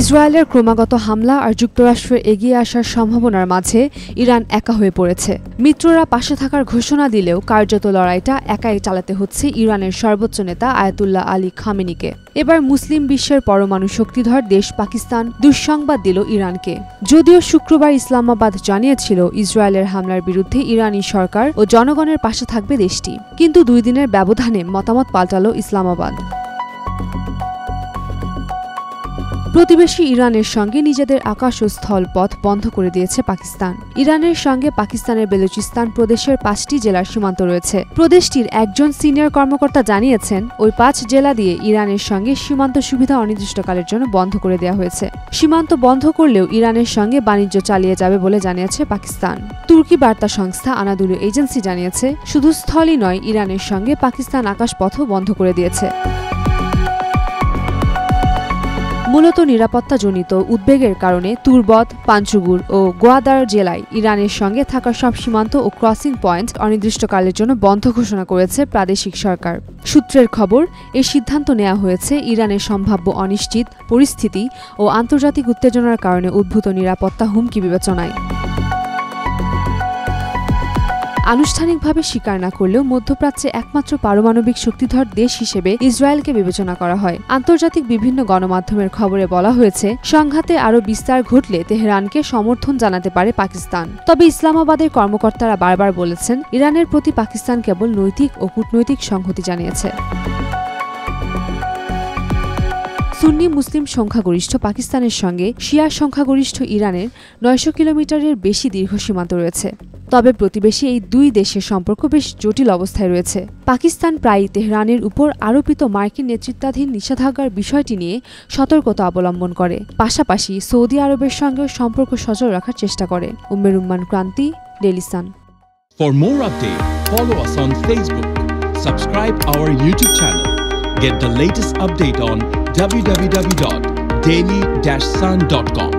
ইসরায়েলের ক্রমাগত হামলা আর যুক্তরাষ্ট্রের এগিয়ে আসার সম্ভাবনার মাঝে ইরান একা হয়ে পড়েছে। মিত্ররা পাশে থাকার ঘোষণা দিলেও কার্যত লড়াইটা একাই চালাতে হচ্ছে ইরানের সর্বোচ্চ নেতা আয়াতুল্লাহ আলী খামেনিকে। এবার মুসলিম বিশ্বের পরমাণু শক্তিধর দেশ পাকিস্তান দুঃসংবাদ দিল ইরানকে। যদিও শুক্রবার ইসলামাবাদ জানিয়েছিল ইসরায়েলের হামলার বিরুদ্ধে ইরানি সরকার ও জনগণের পাশে থাকবে দেশটি, কিন্তু 2 দিনের ব্যবধানে মতামত পাল্টাল ইসলামাবাদ। প্রতিবেশী ইরানের সঙ্গে নিজেদের আকাশ ও স্থল পথ বন্ধ করে দিয়েছে পাকিস্তান। ইরানের সঙ্গে পাকিস্তানের বেলুচিস্তান প্রদেশের 5টি জেলার সীমান্ত রয়েছে। প্রদেশটির একজন সিনিয়র কর্মকর্তা জানিয়েছেন, ওই 5 জেলা দিয়ে ইরানের সঙ্গে সীমান্ত সুবিধা অনির্দিষ্টকালের জন্য বন্ধ করে দেওয়া হয়েছে। সীমান্ত বন্ধ করলেও ইরানের সঙ্গে বাণিজ্য চালিয়ে যাবে বলে জানিয়েছে পাকিস্তান। তুর্কি বার্তা সংস্থা আনাদুলু এজেন্সি জানিয়েছে, শুধু স্থলই নয়, ইরানের সঙ্গে পাকিস্তান আকাশপথও বন্ধ করে দিয়েছে। মূলত নিরাপত্তাজনিত উদ্বেগের কারণে তুরবত, পাঞ্চুগুর ও গোয়াদার জেলায় ইরানের সঙ্গে থাকা সব সীমান্ত ও ক্রসিং পয়েন্ট অনির্দিষ্টকালের জন্য বন্ধ ঘোষণা করেছে প্রাদেশিক সরকার। সূত্রের খবর, এই সিদ্ধান্ত নেওয়া হয়েছে ইরানের সম্ভাব্য অনিশ্চিত পরিস্থিতি ও আন্তর্জাতিক উত্তেজনার কারণে উদ্ভূত নিরাপত্তা হুমকি বিবেচনায়। আনুষ্ঠানিকভাবে স্বীকার না করলেও মধ্যপ্রাচ্যে একমাত্র পারমাণবিক শক্তিধর দেশ হিসেবে ইসরায়েলকে বিবেচনা করা হয়। আন্তর্জাতিক বিভিন্ন গণমাধ্যমের খবরে বলা হয়েছে, সংঘাতে আরও বিস্তার ঘটলে তেহরানকে সমর্থন জানাতে পারে পাকিস্তান। তবে ইসলামাবাদের কর্মকর্তারা বারবার বলেছেন, ইরানের প্রতি পাকিস্তান কেবল নৈতিক ও কূটনৈতিক সংহতি জানিয়েছে। সুন্নি মুসলিম সংখ্যাগরিষ্ঠ পাকিস্তানের সঙ্গে শিয়া সংখ্যাগরিষ্ঠ ইরানের 900 কিলোমিটারের বেশি দীর্ঘ সীমান্ত রয়েছে। তবে প্রতিবেশী এই 2 দেশের সম্পর্ক বেশ জটিল অবস্থায় রয়েছে। পাকিস্তান প্রায়ই তেহরানের উপর আরোপিত মার্কিন নেতৃত্বাধীন নিষেধাজ্ঞার বিষয়টি নিয়ে সতর্কতা অবলম্বন করে। পাশাপাশি সৌদি আরবের সঙ্গেও সম্পর্ক সচল রাখার চেষ্টা করে। উম্মের উম্মান ক্রান্তি, daily sun. For more updates, follow us on Facebook, subscribe our YouTube channel, get the latest update on www.daily-sun.com.